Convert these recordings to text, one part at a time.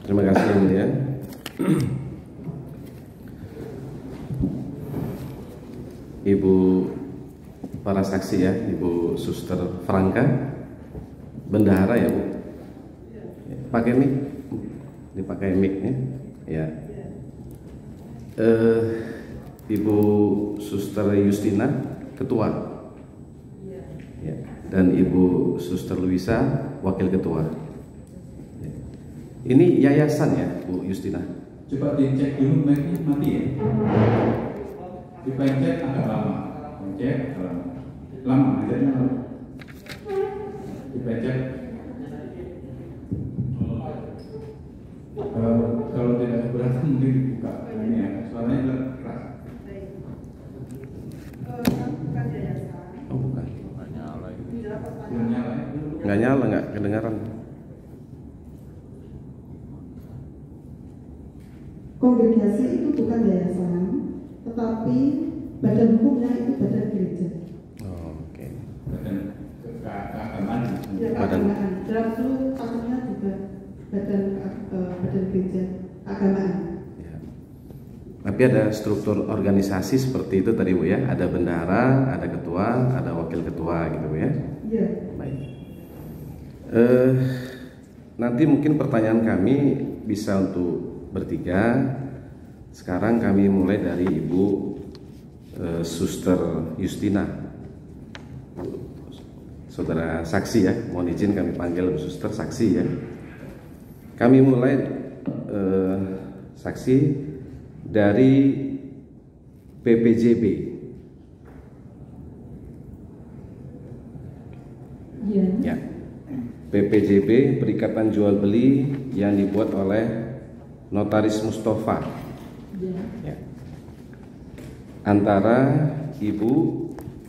Terima kasih Yang Mulia. Ibu para saksi ya, Ibu Suster Franka, bendahara ya Bu. Pakai mic, dipakai mic-nya. Ya. Ibu Suster Justina, ketua. Ya. Dan Ibu Suster Luisa, wakil ketua. Ya. Ini yayasan ya Bu Justina. Coba dicek dulu mic-nya mati ya. Dipencet agak lama, pencet lama, pencetnya lama. Dipencet. Kalau tidak keberatan mungkin dibuka. Ini ya, suaranya keras. Oh bukan. Belum nyala ya? Nggak nyala, nggak kedengaran. Kongregasi itu bukan yayasan, tetapi badan hukumnya itu badan gereja. Oh, oke. Badan keagamaan. Ya, keagamaan. Dalam itu pasalnya juga badan gereja keagamaan. Ya. Tapi ada struktur organisasi seperti itu tadi Bu ya. Ada bendahara, ada ketua, ada wakil ketua gitu Bu ya. Iya. Baik. Nanti mungkin pertanyaan kami bisa untuk bertiga. Sekarang kami mulai dari Ibu Suster Justina, saudara saksi ya. Mohon izin kami panggil Bu Suster saksi ya. Kami mulai saksi dari PPJB. Iya. Ya. PPJB, Perikatan Jual Beli yang dibuat oleh Notaris Mustafa. Ya. Antara Ibu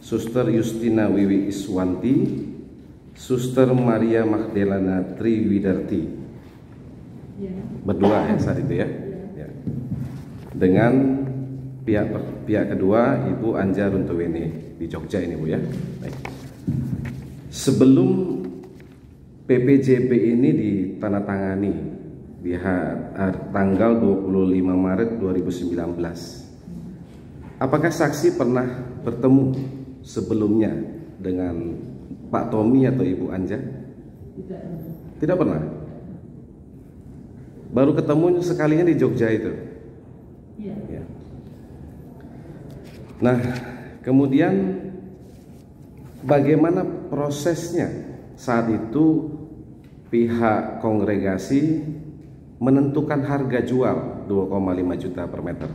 Suster Justina Wiwi Iswanti, Suster Maria Magdalena Triwidarti. Ya. Berdua ya saat itu ya. Ya. Dengan pihak kedua Ibu Anja Runtuwene di Jogja ini Bu ya. Baik. Sebelum PPJB ini ditandatangani di tanggal 25 Maret 2019. Apakah saksi pernah bertemu sebelumnya dengan Pak Tommy atau Ibu Anja? Tidak. Tidak pernah. Baru ketemu sekalinya di Jogja itu. Iya. Ya. Nah, kemudian bagaimana prosesnya saat itu pihak kongregasi menentukan harga jual 2,5 juta per meter?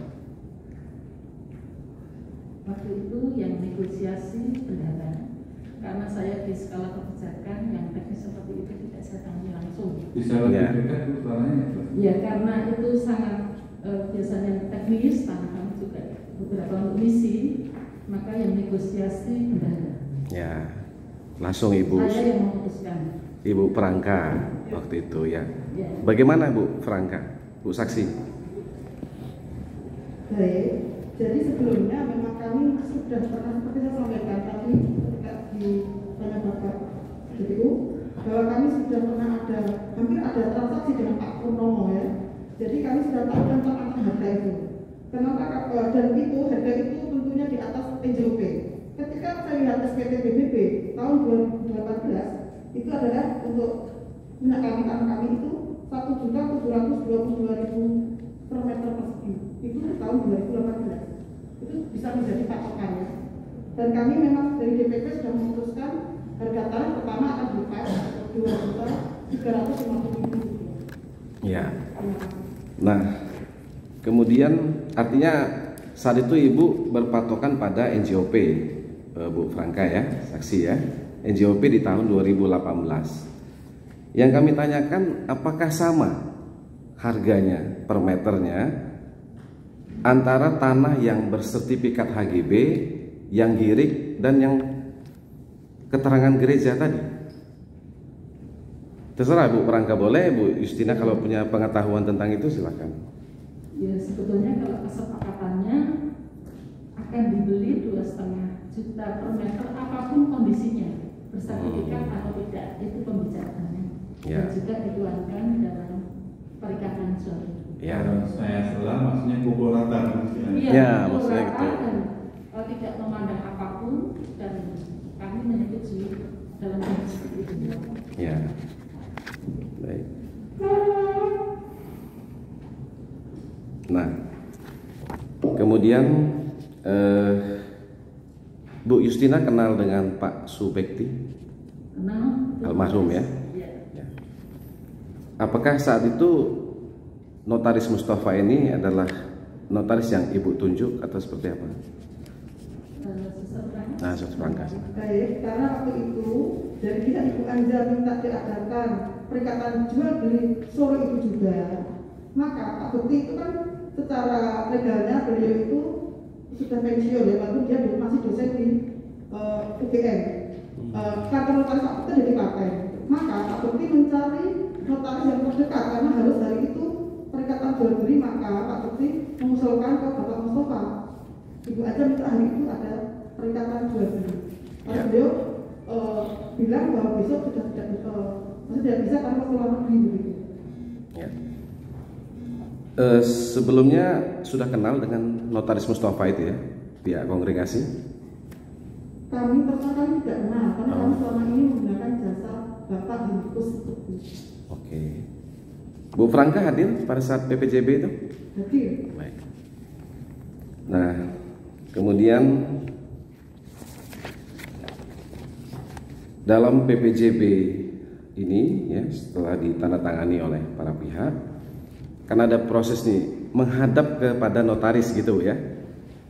Waktu itu yang negosiasi bendahara, karena saya di skala kebijakan yang teknis seperti itu tidak saya tangani langsung. Bisa lebih dekat itu suaranya. Ya karena itu sangat biasanya teknis, karena kami juga beberapa misi, maka yang negosiasi bendahara. Ya, langsung Ibu. Saya yang memutuskan. Ibu Franka waktu itu ya. Ya. Bagaimana Bu Franka, Bu saksi? Baik, jadi sebelumnya memang kami sudah pernah seperti saya sampaikan tadi ketika di tanya Bapak GPU bahwa kami sudah pernah hampir ada transaksi dengan Pak Purnomo ya. Jadi kami sudah tahu tentang harga itu. Kenapa dan itu harga itu tentunya di atas NJOP. Ketika saya lihat SPT BBB tahun 2018 itu adalah untuk minyak kami itu 1.722.000 per meter persegi. Itu tahun 2018. Itu bisa menjadi patokannya. Dan kami memang dari DPP sudah memutuskan harga tanah pertama akan dipakai 2.350.000. Ya. Nah, kemudian artinya saat itu Ibu berpatokan pada NJOP, Bu Franka ya, saksi ya. NJOP di tahun 2018. Yang kami tanyakan apakah sama harganya per meternya antara tanah yang bersertifikat HGB, yang girik dan yang keterangan gereja tadi. Terserah Bu Franka, boleh Bu Justina kalau punya pengetahuan tentang itu silakan. Ya sebetulnya kalau kesepakatannya akan dibeli 2,5 juta per meter apapun kondisinya, bersertifikat atau tidak, itu pembicaraannya. Ya. Dan juga dituangkan dalam perikanan suatu. Ya. Kalau saya salah maksudnya pukul rata istilahnya. Iya, Ya, pukul maksudnya rata gitu. dan tidak memandang apapun, dan kami menyetujui dalam hal seperti itu. Ya. Baik. Nah, kemudian Bu Justina kenal dengan Pak Subekti, Kenal? almarhum ya? Iya. Ya. Apakah saat itu Notaris Mustafa ini adalah notaris yang Ibu tunjuk atau seperti apa? Seseorang. Nah, Rangka. Baik, karena waktu itu dari pihak Ibu Anja minta diadakan perikatan jual beli sore itu juga, maka Pak Bekti itu kan secara legalnya beliau itu sudah pensiun ya, walaupun dia masih dosen di UGM. Kantor notaris Pak Bekti ada di Klaten. Maka Pak Bekti mencari notaris yang terdekat karena harus hari itu perikatan jual beli, maka Pak Bekti mengusulkan ke Bapak Mustafa. Ibu Anja minta hari itu ada perikatan jual beli. Lalu beliau bilang bahwa besok sudah tidak bisa karena ke luar negeri begitu. Ya. Sebelumnya sudah kenal dengan Notaris Mustafa itu ya, pihak kongregasi? Kami pertama tidak kenal karena kami selama ini menggunakan jasa Bapak Hindus. Oke. Bu Franka hadir pada saat PPJB itu? Hadir. Baik. Nah, kemudian dalam PPJB ini ya, setelah ditandatangani oleh para pihak, kan ada proses nih menghadap kepada notaris gitu ya.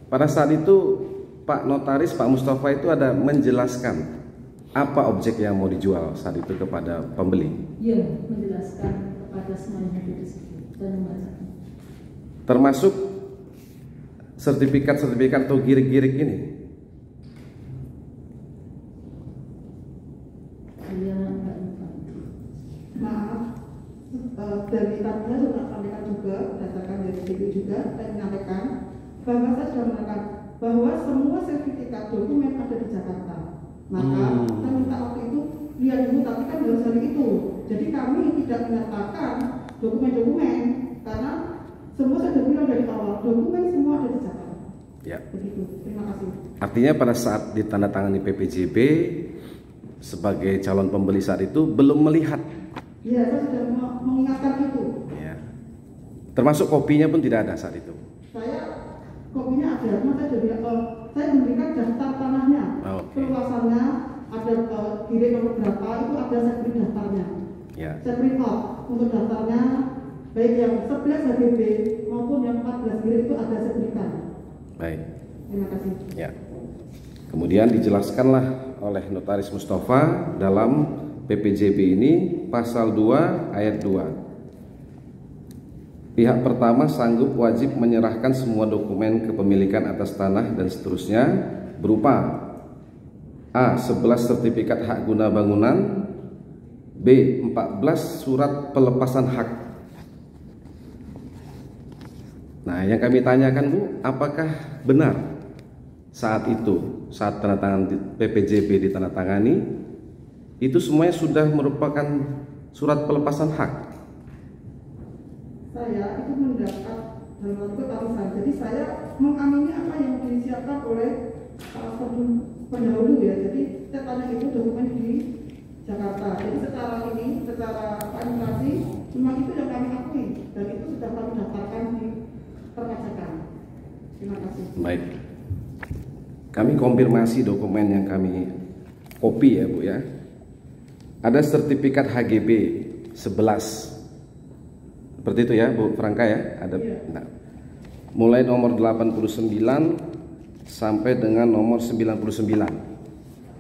Pada saat itu Pak Notaris, Pak Mustafa itu ada menjelaskan apa objek yang mau dijual saat itu kepada pembeli. Iya, menjelaskan kepada semuanya di situ dan membacakan. Termasuk sertifikat-sertifikat atau girik-girik ini. Saya nggak lupa. Maaf, dari tadinya sudah sampaikan juga berdasarkan dari situ juga saya menyampaikan bahwa saya sudah menekan bahwa semua sertifikat dokumen ada di Jakarta. Maka saya minta waktu itu lihat dulu, tapi kan harus hari itu. Jadi kami tidak menyatakan dokumen-dokumen karena semua saya sudah bilang dari awal dokumen semua ada di Jakarta. Ya. Begitu. Terima kasih. Artinya pada saat ditandatangani PPJB sebagai calon pembeli saat itu belum melihat. Ya, saya sudah mengingatkan itu. Ya. Termasuk kopinya pun tidak ada saat itu. Saya kopinya ada, cuma saya jadi saya memberikan daftar tanahnya, Oke. perluasannya, ada kiri nomor berapa itu ada saya beri daftarnya. Ya. Saya beri out untuk daftarnya, baik yang 11 HGB maupun yang 14 kiri itu ada saya berikan. Baik. Terima kasih. Ya. Kemudian dijelaskanlah oleh Notaris Mustafa dalam PPJB ini pasal 2 ayat 2. Pihak pertama sanggup wajib menyerahkan semua dokumen kepemilikan atas tanah dan seterusnya berupa A. 11 sertifikat hak guna bangunan, B. 14 surat pelepasan hak. Nah, yang kami tanyakan Bu, apakah benar saat itu, saat tanda tangan PPJB ditandatangani, itu semuanya sudah merupakan surat pelepasan hak? Saya itu mendapat dalam waktu ketahuan. Jadi saya mengamini apa yang disiapkan oleh pendahulu ya. Jadi saya tanya itu dokumen di Jakarta. Jadi secara ini, secara administrasi, memang itu yang kami akui dan itu sudah kami daftarkan di perpajakan. Terima kasih. Baik. Kami konfirmasi dokumen yang kami copy ya Bu ya. Ada sertifikat HGB 11. Seperti itu ya Bu Franka ya. Ada. Nah, mulai nomor 89 sampai dengan nomor 99.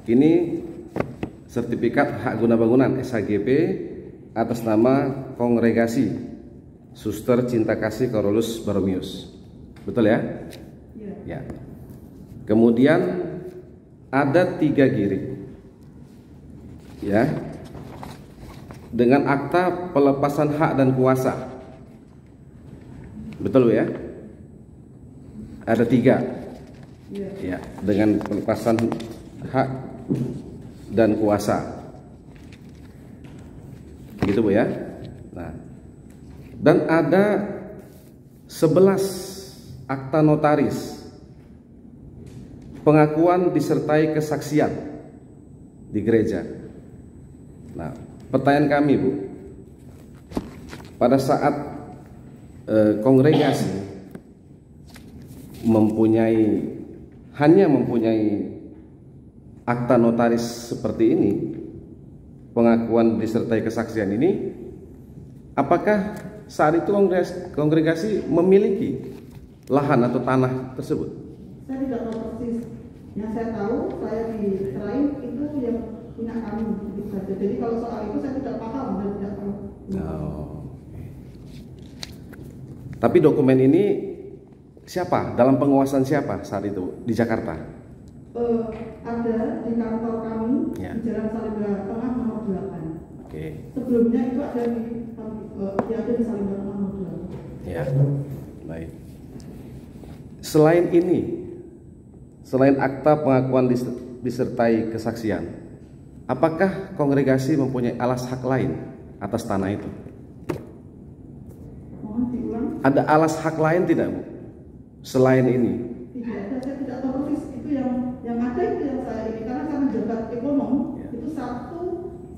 Ini sertifikat hak guna bangunan SHGB atas nama Kongregasi Suster Cinta Kasih Carolus Borromeus. Betul ya? Ya. Kemudian ada 3 giring. Ya. Dengan akta pelepasan hak dan kuasa. Betul ya? Ada 3. Ya, dengan pelepasan hak dan kuasa. Begitu Bu ya. Nah, Dan ada 11 akta notaris pengakuan disertai kesaksian di gereja. Nah, pertanyaan kami, Bu, pada saat kongregasi hanya mempunyai akta notaris seperti ini, pengakuan disertai kesaksian ini, apakah saat itu kongregasi memiliki lahan atau tanah tersebut? Saya tidak tahu persis. Yang saya tahu, saya diserahin itu yang punya kami gitu saja. Jadi kalau soal itu saya tidak paham dan tidak tahu. Tapi dokumen ini siapa? Dalam penguasaan siapa saat itu di Jakarta? Ada di kantor kami Ya. di Jalan Salimba Tengah nomor 8. Oke. Sebelumnya itu ada di Salimba Tengah nomor 8. Ya. Baik. Selain ini, selain akta pengakuan disertai kesaksian, apakah kongregasi mempunyai alas hak lain atas tanah itu? Mohon diulang. Ada alas hak lain tidak, Bu? Selain ini? Tidak ada, saya tidak tahu persis. Itu yang ada itu yang saya ini, karena saya menjabat ekonom Ya. itu 1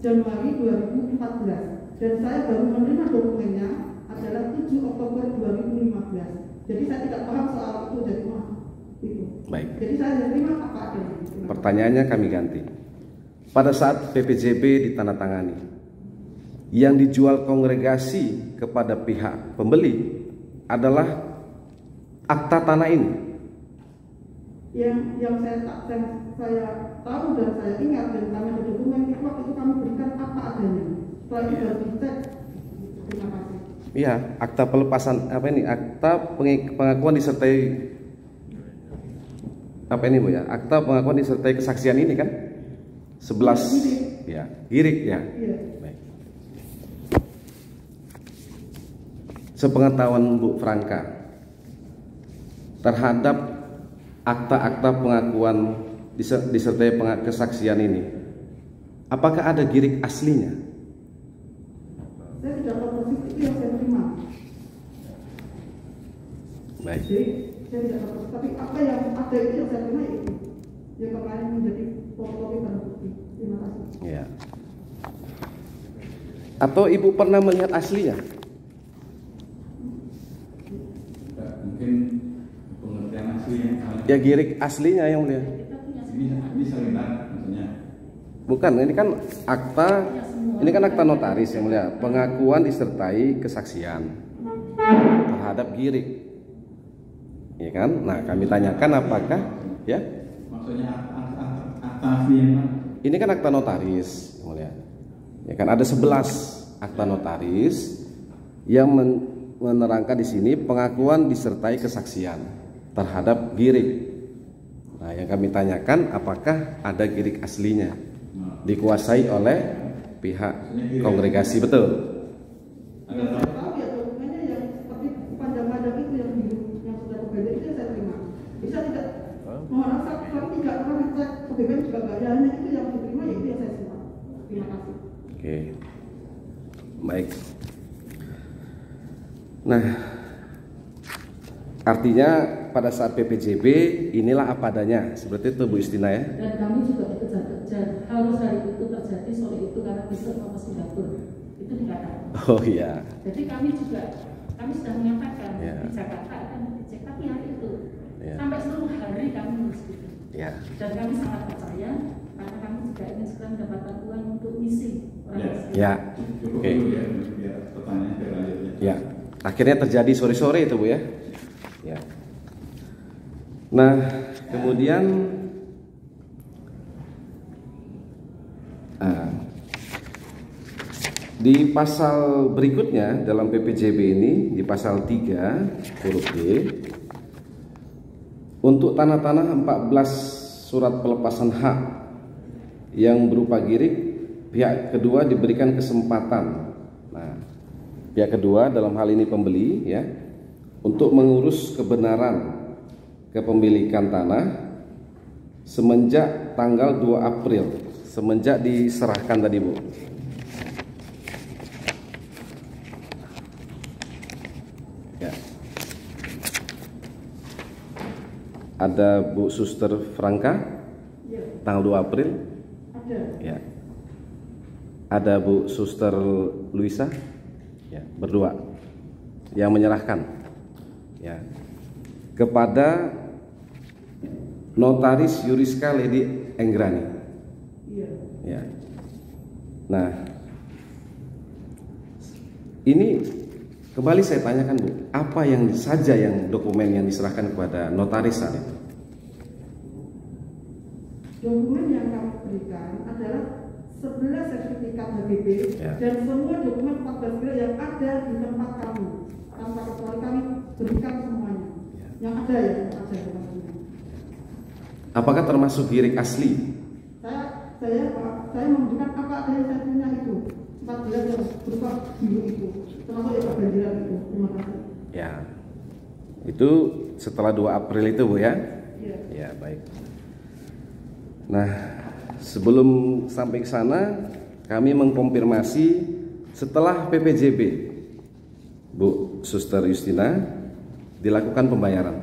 Januari 2014 dan saya baru menerima dokumennya adalah 7 Oktober 2015. Jadi saya tidak paham soal itu, jadi maaf itu. Baik. Jadi saya menerima apa adanya. Pertanyaannya kami ganti. Pada saat PPJB ditandatangani, yang dijual kongregasi kepada pihak pembeli adalah akta tanah ini. Yang saya tahu dan saya ingat dan kami ada dokumen itu waktu itu kami berikan apa adanya. Setelah itu baru dicek. Terima kasih. Iya, akta pelepasan apa ini? Akta pengakuan disertai apa ini, Bu ya? Akta pengakuan disertai kesaksian ini kan? 11 ya, girik ya. Iya. Baik. Sepengetahuan Bu Franka terhadap akta-akta pengakuan disertai kesaksian ini, apakah ada girik aslinya? Saya tidak tahu persis itu yang saya terima. Baik. Jadi saya tidak tahu persis, tapi apa yang ada itu yang saya terima itu yang kemarin menjadi fotokopi barang bukti. Terima kasih. Ya. Atau Ibu pernah melihat aslinya? Mungkin pengertian aslinya. Ya, girik aslinya yang mulia. Ini salinan maksudnya. Bukan, ini kan akta, ini kan akta notaris yang mulia, pengakuan disertai kesaksian terhadap girik, ya kan? Nah, kami tanyakan apakah, ya? Maksudnya akta asli yang mana? Ini kan akta notaris, yang mulia. Ya kan, ada 11 akta notaris yang menerangkan di sini pengakuan disertai kesaksian terhadap girik. Nah, yang kami tanyakan apakah ada girik aslinya dikuasai oleh pihak kongregasi, betul? Yang saya tahu ya dokumennya yang seperti panjang-panjang itu yang biru yang sudah berbeda itu yang saya terima. Bisa tidak? Mohon maaf, kami tidak pernah ngecek kebebasan juga nggak ada, hanya itu yang diterima ya itu yang saya terima. Terima kasih. Oke, baik. Nah, artinya pada saat PPJB inilah apa adanya, seperti itu Bu Istina ya? Dan kami juga itu harus hari itu terjadi sore itu karena besok mau ke Singapura, itu dikatakan. Oh iya. Jadi kami sudah menyatakan Ya. di Jakarta akan dicek, tapi hari itu Ya. sampai seluruh hari kami harus gitu. Ya. Dan kami sangat percaya karena kami juga ingin segera mendapatkan uang untuk misi orang Ya. miskin. Ya. Cukup Oke. dulu ya, biar pertanyaan berlanjutnya. Ya. Akhirnya terjadi sore-sore itu Bu ya. Ya. Nah, kemudian di pasal berikutnya dalam PPJB ini, di pasal 3 huruf D, untuk tanah-tanah 14 surat pelepasan hak yang berupa girik, pihak kedua diberikan kesempatan. Nah, pihak kedua dalam hal ini pembeli ya, untuk mengurus kebenaran kepemilikan tanah semenjak tanggal 2 April, semenjak diserahkan tadi Bu. Ada Bu Suster Franka Iya, tanggal 2 April. ada. Ya. Ada Bu Suster Luisa, ya, berdua yang menyerahkan, ya, kepada Notaris Yuriska Lady Enggrani. Iya. Ya. Nah, ini kembali saya tanyakan Bu, apa yang saja yang dokumen yang diserahkan kepada notaris saat itu? Dokumen yang kami berikan adalah 11 sertifikat HGB Ya. dan semua dokumen 14 kilo yang ada di tempat kami. Tanpa kecuali kami berikan semuanya. Ya. Yang ada ya, yang ada dokumennya. Apakah termasuk girik asli? Saya memberikan apa ada yang saya punya itu. 14 yang berupa biru itu. Termasuk yang kebanjiran itu. Terima kasih. Ya. Itu setelah 2 April itu Bu ya? Iya. Ya, baik. Nah, sebelum sampai ke sana, kami mengkonfirmasi setelah PPJB, Bu Suster Justina, dilakukan pembayaran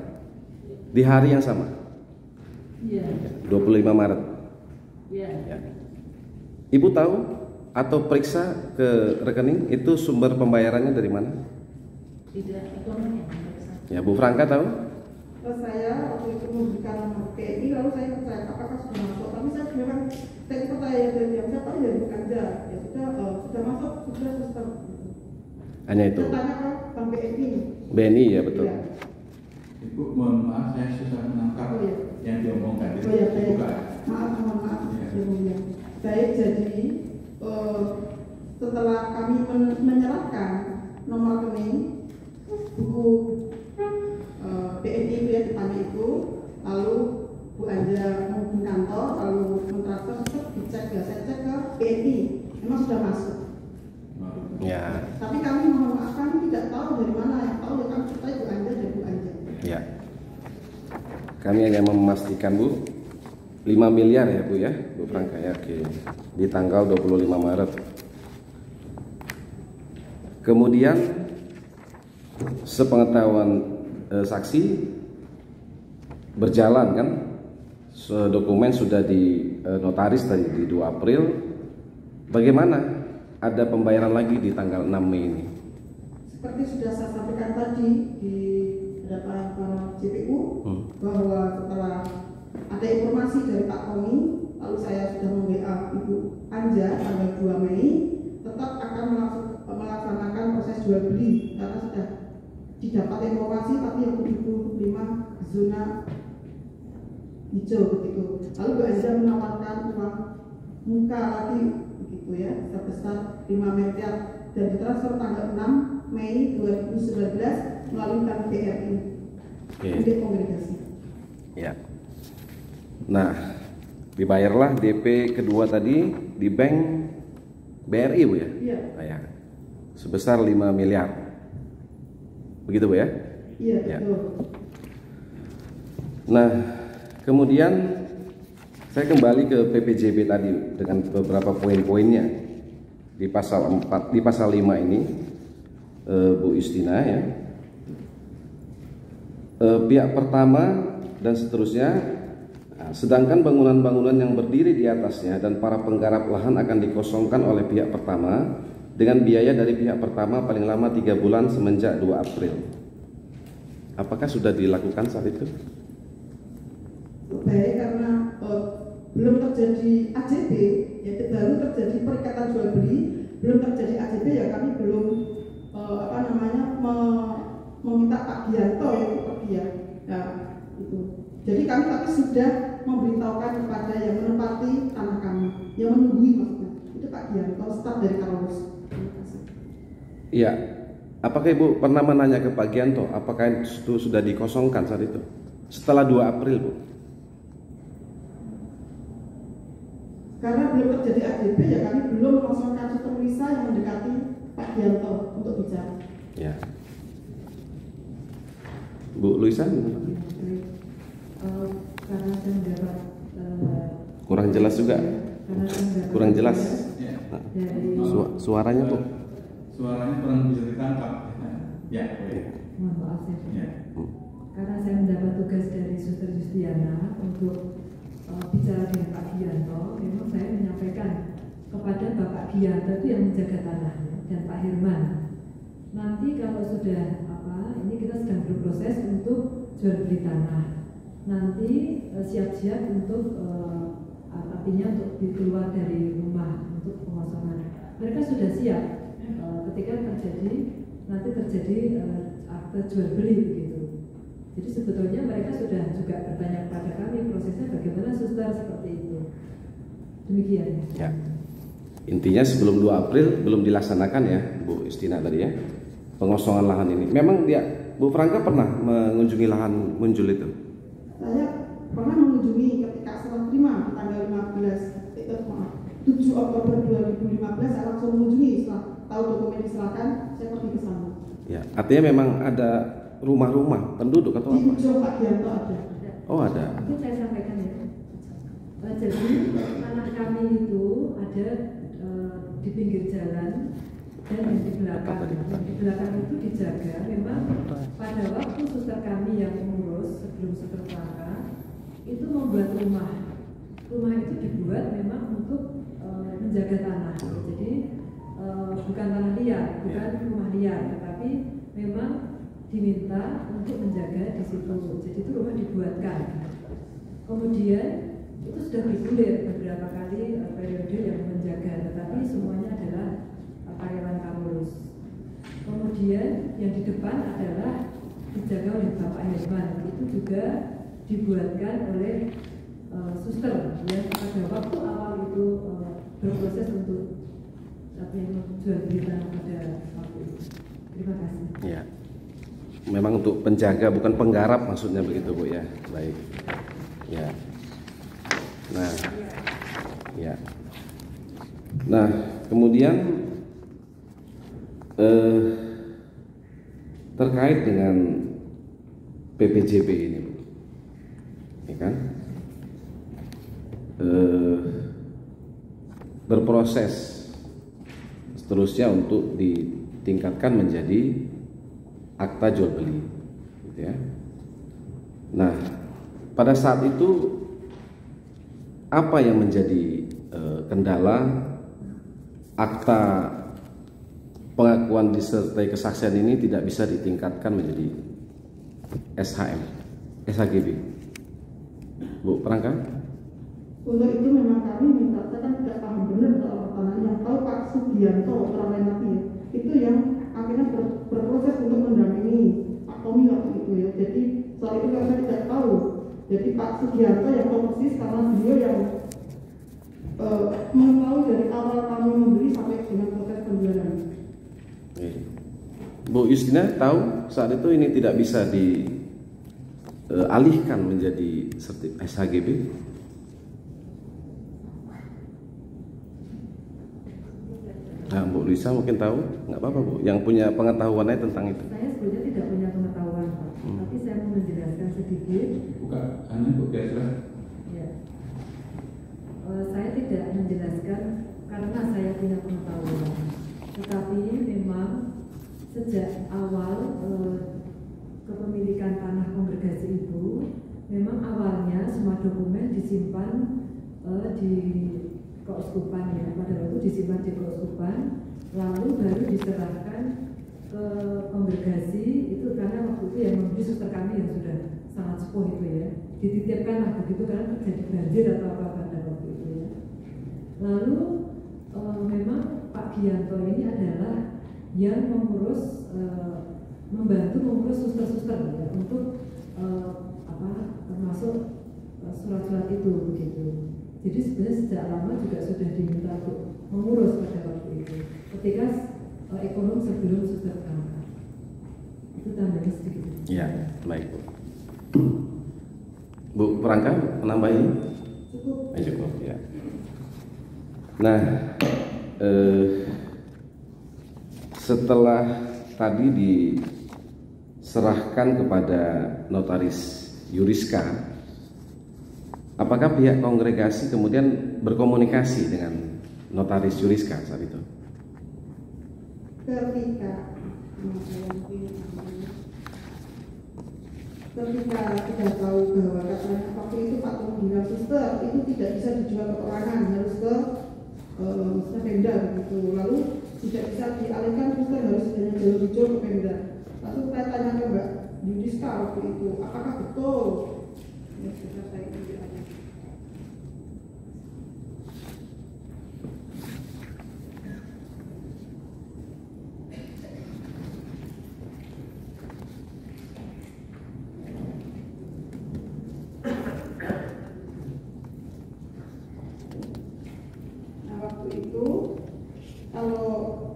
di hari yang sama, Iya. 25 Maret. Iya. Ya. Ibu tahu atau periksa ke rekening itu sumber pembayarannya dari mana? Tidak, itu yang periksa. Ya, Bu Franka tahu? Terus saya waktu itu memberikan nomor PNI, lalu saya percaya apakah sudah masuk. Tapi saya bilang, saya percaya dari yang siapa ya bukan aja. Ya sudah masuk, sudah sistem. Hanya itu. Saya tanya ke Bank BNI. BNI ya, betul. Iya. Ibu mohon maaf saya susah menangkap Oh, iya. yang diomongkan. Oh ya, baik. Buka. Maaf. Iya. Ya, mulia. Baik, jadi setelah kami menyerahkan nomor rekening buku BNI itu ya depannya itu, lalu Bu Anja menghubungi kantor, lalu mentransfer, dicek ya, saya cek ke BNI, memang sudah masuk. Ya, Tapi kami mohon maaf, kami tidak tahu dari mana, yang tahu ya kami percaya Bu Anja dan Bu Anja. ya. Kami hanya memastikan Bu, 5 miliar ya Bu ya, Bu Franka ya, oke. Di tanggal 25 Maret. Kemudian sepengetahuan saksi berjalan kan, dokumen sudah di notaris tadi di 2 April. Bagaimana ada pembayaran lagi di tanggal 6 Mei ini? Seperti sudah saya sampaikan tadi di hadapan para JPU bahwa setelah ada informasi dari Pak Tommy, lalu saya sudah mem-WA Ibu Anja tanggal 2 Mei tetap akan melaksanakan proses jual beli karena sudah didapat informasi tapi yang 75 zona hijau begitu. Lalu Bu Anja menawarkan uang muka lagi begitu ya sebesar 5 miliar dan ditransfer tanggal 6 Mei 2019 melalui Bank BRI untuk kongregasi. Ya. Nah, dibayarlah DP kedua tadi di bank BRI Bu ya? Iya. Nah, ya. Sebesar 5 miliar. Begitu Bu ya? Iya, Ya. betul. Nah, kemudian saya kembali ke PPJB tadi dengan beberapa poin-poinnya. Di pasal 4, di pasal 5 ini Bu Justina ya. Pihak pertama dan seterusnya, sedangkan bangunan-bangunan yang berdiri di atasnya dan para penggarap lahan akan dikosongkan oleh pihak pertama dengan biaya dari pihak pertama paling lama 3 bulan semenjak 2 April. Apakah sudah dilakukan saat itu? Baik, karena belum terjadi AJB, yaitu baru terjadi perikatan jual beli, belum terjadi AJB ya kami belum meminta Pak Gianto yang pergi ya. Nah, itu. Jadi kami tapi sudah memberitahukan kepada yang menempati tanah kami, yang menunggui maksudnya. Itu Pak Gianto, staf dari Karolus. Terima kasih. Iya. Apakah Ibu pernah menanya ke Pak Gianto apakah itu sudah dikosongkan saat itu? Setelah 2 April Bu? Karena belum terjadi AJB ya kami belum mengosongkan sistem visa yang mendekati Pak Gianto untuk bicara. Ya. Bu Luisa? Karena saya mendapat Kurang jelas juga. karena saya mendapat Kurang jelas. Ya. dari Suaranya Bu. Suaranya kurang bisa ditangkap. Ya. mohon maaf saya Ya. karena saya mendapat tugas dari Suster Justiana untuk bicara dengan Pak Gianto, memang saya menyampaikan kepada Bapak Gianto itu yang menjaga tanahnya dan Pak Herman. Nanti kalau sudah ini kita sedang berproses untuk jual beli tanah. Nanti siap-siap untuk artinya untuk keluar dari rumah untuk pengosongan. Mereka sudah siap ketika nanti terjadi akte jual beli begitu. Jadi sebetulnya mereka sudah juga bertanya kepada kami prosesnya bagaimana suster seperti itu. Demikian. Ya. Intinya sebelum 2 April belum dilaksanakan ya Bu Istina tadi ya, pengosongan lahan ini. Memang Bu Franka pernah mengunjungi lahan Munjul itu? Saya pernah mengunjungi ketika serah terima tanggal 7 Oktober 2015 saya langsung mengunjungi setelah tahu dokumen diserahkan, saya pergi ke sana. Ya, artinya memang ada rumah-rumah penduduk atau di apa? ujung Pak Gianto ada. Oh ada. Itu saya sampaikan ya. Jadi tanah kami itu ada di pinggir jalan dan yang di belakang. Yang di belakang itu dijaga. Memang pada waktu suster kami yang mengurus sebelum Suster Franka itu membuat rumah. Rumah itu dibuat memang untuk menjaga tanah. Jadi bukan tanah liar, bukan rumah liar, tetapi memang diminta untuk menjaga di situ. Jadi itu rumah dibuatkan. Kemudian itu sudah digulir beberapa kali periode yang menjaga, tetapi semuanya adalah karyawan Kamulus. Kemudian yang di depan adalah dijaga oleh Bapak Herman. Itu juga dibuatkan oleh suster yang pada waktu awal itu berproses untuk jual beli tanah pada waktu itu. Terima kasih. Ya. Memang untuk penjaga bukan penggarap maksudnya begitu Bu ya. Baik. Ya. Nah. Ya. Nah, kemudian terkait dengan PPJB ini Bu. Ya kan? Berproses seterusnya untuk ditingkatkan menjadi akta jual beli, gitu ya. Nah, pada saat itu apa yang menjadi kendala akta pengakuan disertai kesaksian ini tidak bisa ditingkatkan menjadi SHGB, Bu Franka? Untuk itu memang kami minta, saya kan tidak paham benar soal tanah, yang tahu Pak Sugianto orang lain lagi ya, itu yang akhirnya berproses untuk mendampingi Pak Tommy waktu itu ya. Jadi soal itu saya tidak tahu. Jadi Pak Sugianto yang tahu persis karena beliau yang mengetahui dari awal kami membeli sampai dengan proses penjualan. Bu Justina tahu saat itu ini tidak bisa dialihkan menjadi SHGB? Nah, Bu Luisa mungkin tahu, nggak apa-apa Bu, yang punya pengetahuannya tentang itu. Saya sebetulnya tidak punya pengetahuan Pak, tapi saya mau menjelaskan sedikit. Bukan, hanya Bu Kesra. Ya. Saya tidak menjelaskan karena saya punya pengetahuan, tetapi memang sejak awal kepemilikan tanah kongregasi Ibu, memang awalnya semua dokumen disimpan di keuskupan ya, pada waktu disimpan di keuskupan, lalu baru diserahkan ke kongregasi itu karena waktu itu yang membeli suster kami yang sudah sangat sepuh itu ya, dititipkan lah begitu karena terjadi banjir atau apa pada waktu itu ya. Lalu memang Pak Gianto ini adalah yang mengurus membantu mengurus suster-suster ya, untuk termasuk surat-surat itu begitu. Jadi sebenarnya sejak lama juga sudah diminta untuk mengurus pada waktu itu ketika ekonom sebelum suster berangkat. Itu tambahnya sedikit. Iya, baik Bu. Bu Franka menambahi? Cukup. Cukup ya. Nah, setelah tadi diserahkan kepada notaris Yuriska, apakah pihak kongregasi kemudian berkomunikasi dengan notaris Yuriska saat itu? Ketika ketika sudah tahu bahwa katanya waktu itu Pak Tom bilang suster itu tidak bisa dijual ke perorangan, harus ke Pemda begitu. Lalu tidak bisa dialihkan, suster harus hanya jalur hijau ke Pemda. Lalu saya tanya ke Mbak Yudiska waktu itu, apakah betul? Ya, sudah saya tanya.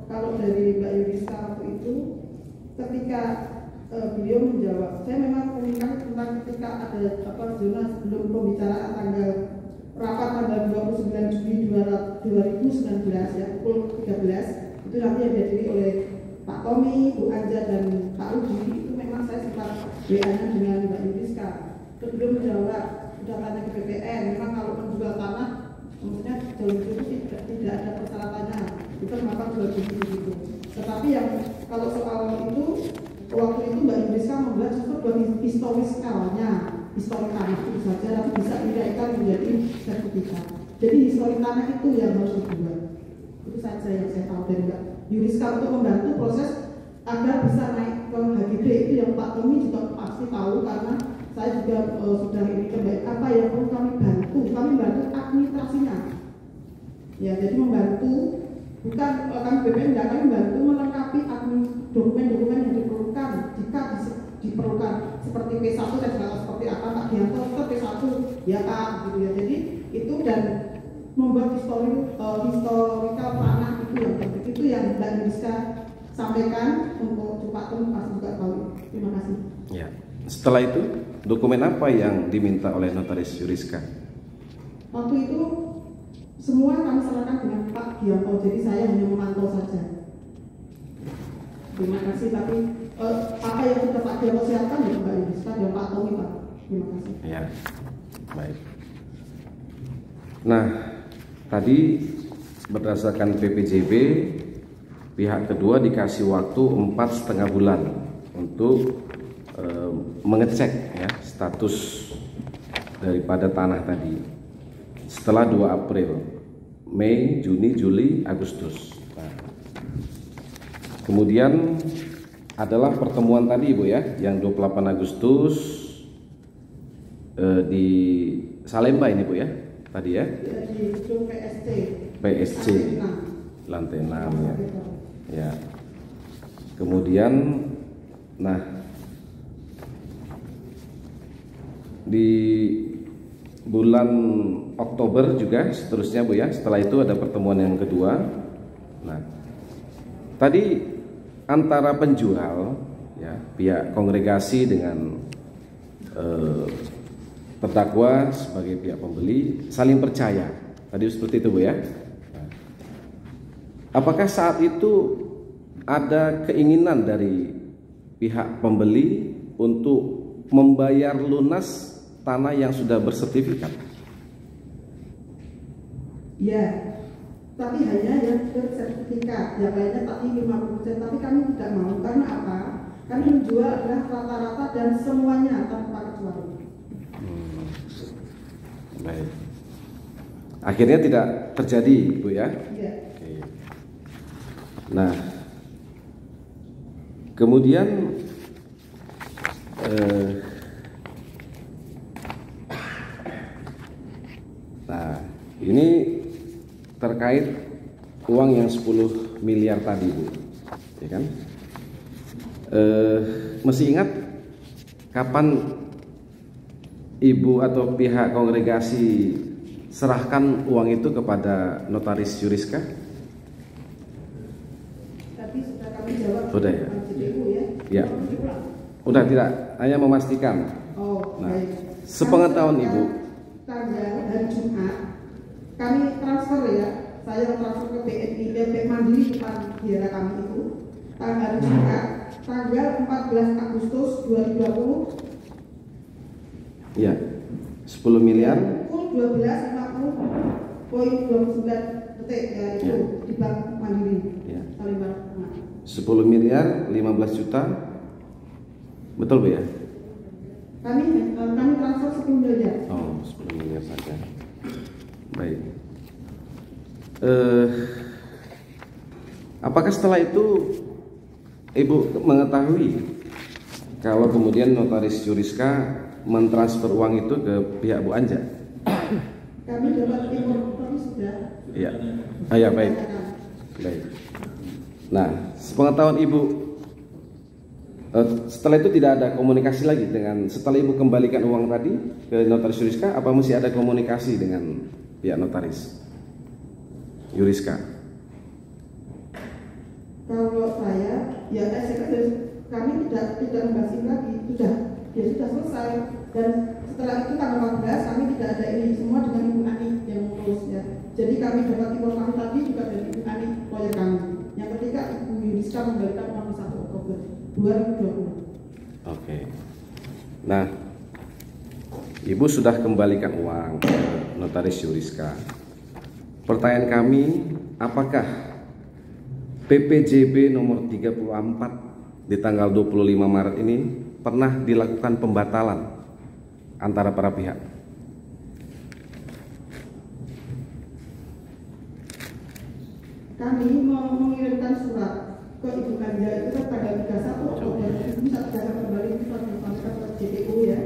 Kalau dari Mbak Yudiska waktu itu, ketika beliau menjawab, saya memang komunikasi tentang ketika ada zona sebelum pembicaraan rapat tanggal 29 Juli 2019 ya pukul 13 itu nanti yang dihadiri oleh Pak Tommy, Bu Anja dan Pak Rudi. Itu memang saya sempat WA-nya dengan Mbak Yudiska. Sebelum menjawab, sudah tanya ke BPN, memang kalau menjual tanah maksudnya jalur itu tidak ada persyaratannya, itu kenapa jual begitu. Tetapi yang kalau soal itu waktu itu Mbak Yudiska membuat sesuatu historiskalnya, histori tanah itu saja, tapi bisa dinaikkan menjadi sertifikat. Jadi histori tanah itu yang harus dibuat. Itu saja yang saya tahu dari Mbak Yudiska untuk membantu proses agar bisa naik ke HGB. Itu yang Pak Tommy juga pasti tahu karena saya juga sudah ini kembali apa yang perlu kami bantu administrasinya. Ya, jadi membantu bukan kami BPN enggak, kami membantu melengkapi dokumen-dokumen yang diperlukan jika diperlukan seperti P1 dan segala seperti apa Pak Dianto itu P1 ya Pak gitu ya. Jadi itu dan membuat historical tanah itu yang penting, itu yang Mbak Yudiska sampaikan untuk Pak Tom pasti juga tahu. Terima kasih. Ya. Setelah itu dokumen apa yang diminta oleh Notaris Yudiska? Waktu itu semua kami serahkan dengan Pak Dianto, jadi saya hanya memantau saja. Terima kasih, tapi apa yang sudah Pak Dianto siapkan ya Mbak Yudiska dan Pak Tommy Pak. Terima kasih. Ya, baik. Nah, tadi berdasarkan PPJB, pihak kedua dikasih waktu 4,5 bulan untuk mengecek ya status daripada tanah tadi. Setelah 2 April, Mei, Juni, Juli, Agustus. Nah, kemudian adalah pertemuan tadi Ibu ya, yang 28 Agustus di Salemba ini Bu ya, tadi ya? Di PSC, lantai 6 ya. Ya. Kemudian, nah di bulan Oktober juga seterusnya Bu ya, setelah itu ada pertemuan yang kedua. Nah, tadi antara penjual ya, pihak kongregasi dengan terdakwa sebagai pihak pembeli saling percaya. Tadi seperti itu Bu ya. Nah, apakah saat itu ada keinginan dari pihak pembeli untuk membayar lunas tanah yang sudah bersertifikat? Ya, tapi hanya yang bersertifikat. Yang lainnya tadi 50%, tapi kami tidak mau. Karena apa? Kami menjual adalah rata-rata dan semuanya tanpa kecuali. Baik. Akhirnya tidak terjadi, Bu ya? Iya. Oke. Nah, kemudian nah, ini terkait uang yang 10 miliar tadi Bu, ya kan? Masih ingat kapan Ibu atau pihak kongregasi serahkan uang itu kepada Notaris Yudiska? Tadi sudah kami jawab. Sudah ya? Ya. Udah tidak, hanya memastikan. Oh, nah, baik. sepengetahuan Ibu. Tanggal hari Jumat kami transfer ya, saya transfer ke BNI BP Mandiri depan biara kami itu. Tanggal hari Jumat, tanggal 14 Agustus 2020. Ya, 10 miliar. Pukul 12.50.29 detik ya itu Ya. di Bank Mandiri. Ya. Salemba. 10 miliar 15 juta. Betul Bu ya? Kami transfer 10 miliar. Oh, 10 miliar saja. Baik. Apakah setelah itu Ibu mengetahui kalau kemudian notaris Yuriska mentransfer uang itu ke pihak Bu Anja? Kami dapat informasi sudah. Iya. Ya, baik. Baik. Nah, sepengetahuan Ibu, setelah itu tidak ada komunikasi lagi dengan, setelah Ibu kembalikan uang tadi ke notaris Yuriska, apa masih ada komunikasi dengan pihak notaris Yuriska? Kalau saya, ya kami tidak membahas ini lagi, sudah selesai. Dan setelah itu tanggal 14 kami tidak ada ini, semua dengan Ibu Ani yang mengurus ya. Jadi kami dapat informasi tadi juga dari Ibu Ani, lawyer kami, yang ketika Ibu Yuriska memberikan uang 1 Oktober 2020. Oke. Nah, Ibu sudah kembalikan uang ke notaris Yuriska. Pertanyaan kami, apakah PPJB nomor 34 di tanggal 25 Maret ini pernah dilakukan pembatalan antara para pihak? Kami mau mengirimkan surat ke Ibu Anja itu tanggal 31 Oktober, bisa kembali kita disampaikan ke JPU ya,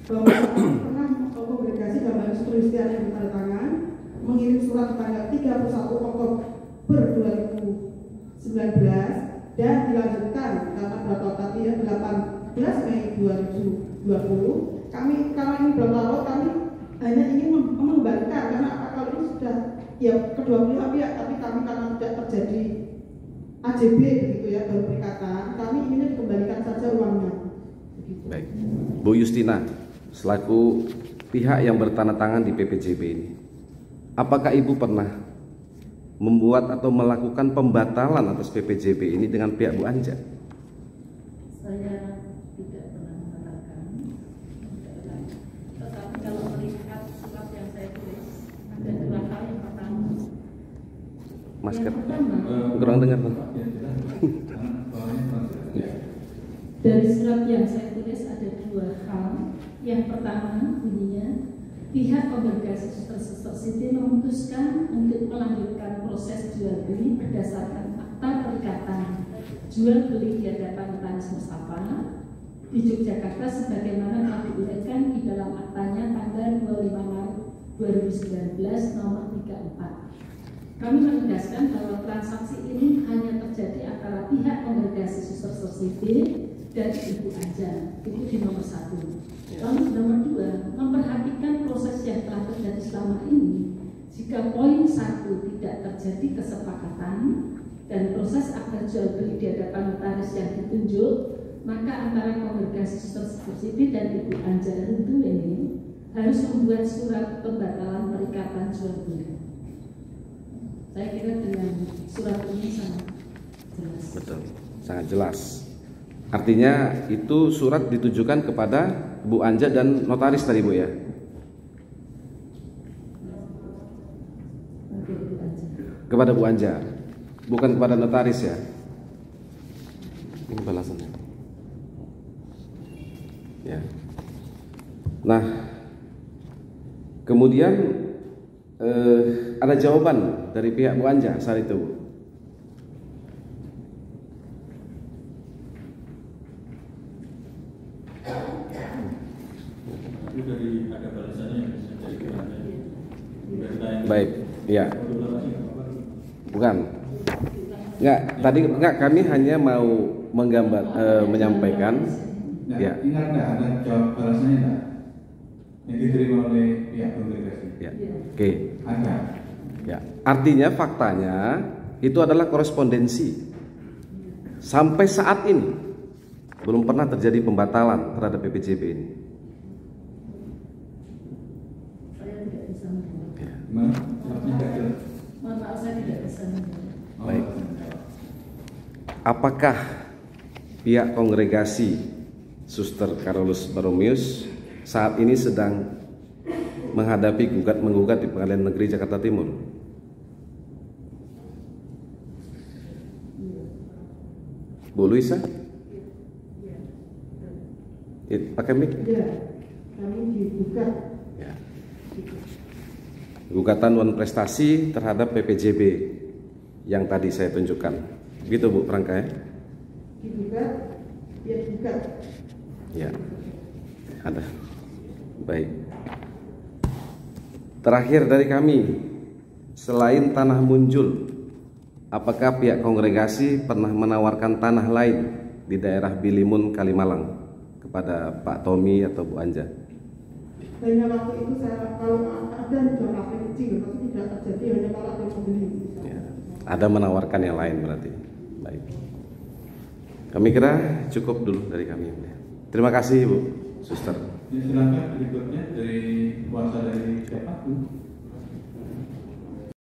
bahwa pernah kongregasi dalam Kristian yang bertanda tangan mengirim surat tanggal 31 Oktober 2019 dan dilanjutkan karena berapa tadi ya 18 Mei 2020. Kami kalau ini belum tahu, kami hanya ingin mengembalikan karena kalau ini sudah ya kedua pihak, tapi kami karena tidak terjadi AJB begitu ya, baru perikatan, kami ingin dikembalikan saja uangnya. Baik, Bu Justina, selaku pihak yang bertanda tangan di PPJB ini, apakah Ibu pernah membuat atau melakukan pembatalan atas PPJB ini dengan pihak Bu Anja? Saya tidak pernah mengatakan, tetapi kalau melihat surat yang saya tulis, ada dua hal. Yang pertama, Masker, yang pertama kurang dengar. dari surat yang saya tulis ada dua hal. Yang pertama bunyinya, pihak kongregasi Suster Siti memutuskan untuk melanjutkan proses jual beli berdasarkan akta perikatan jual beli di hadapan Notaris Mustafa di Yogyakarta sebagaimana telah diuraikan di dalam aktanya tanggal 25 Maret 2019 nomor 34. Kami menegaskan bahwa transaksi ini hanya terjadi antara pihak kongregasi Suster Siti dan Ibu Anja. Itu di nomor 1. Lalu nomor 2, memperhatikan proses yang telah terjadi selama ini. Jika poin 1 tidak terjadi kesepakatan dan proses akta jual beli di hadapan notaris yang ditunjuk, maka antara kongregasi Suster Siti dan Ibu Anja Runtuh ini harus membuat surat pembatalan perikatan jual beli. Saya kira dengan surat ini sangat jelas. Betul, sangat jelas. Artinya itu surat ditujukan kepada Bu Anja dan notaris tadi Bu ya? Kepada Bu Anja, bukan kepada notaris ya? Ini balasannya. Ya. Nah, kemudian ada jawaban dari pihak Bu Anja saat itu Bu? Dari ada balasannya Baik, ya. Bukan. Enggak, kami hanya mau menyampaikan. Nah, Ya. Ingat nggak ada jawab balasannya nggak? Yang diterima oleh pihak kongregasi. Ya. Oke. Ada. Ya. Artinya faktanya itu adalah korespondensi. Sampai saat ini belum pernah terjadi pembatalan terhadap PPJB ini. Saya tidak bisa menjawab. Ya. Gimana? Jawabnya nggak jelas. Mohon maaf, saya tidak bisa menjawab. Baik. Apakah pihak kongregasi Suster Carolus Baromius saat ini sedang menggugat di Pengadilan Negeri Jakarta Timur? Bu Luisa? Pakai mic? Iya, kami digugat. Ya. Gugatan non prestasi terhadap PPJB yang tadi saya tunjukkan. Gitu Bu Franka ya? Digugat, ya digugat. Ya. Ada. Baik. Terakhir dari kami, selain tanah Munjul, apakah pihak kongregasi pernah menawarkan tanah lain di daerah Bilimun, Kalimalang kepada Pak Tommy atau Bu Anja? Hanya waktu itu saya kalau ada sudah kafe kecil, tapi tidak terjadi hanya kalau ada pembeli. Ya. Ada menawarkan yang lain berarti. Baik. Kami kira cukup dulu dari kami. Terima kasih Bu Suster. Ya, silakan berikutnya dari kuasa dari siapa?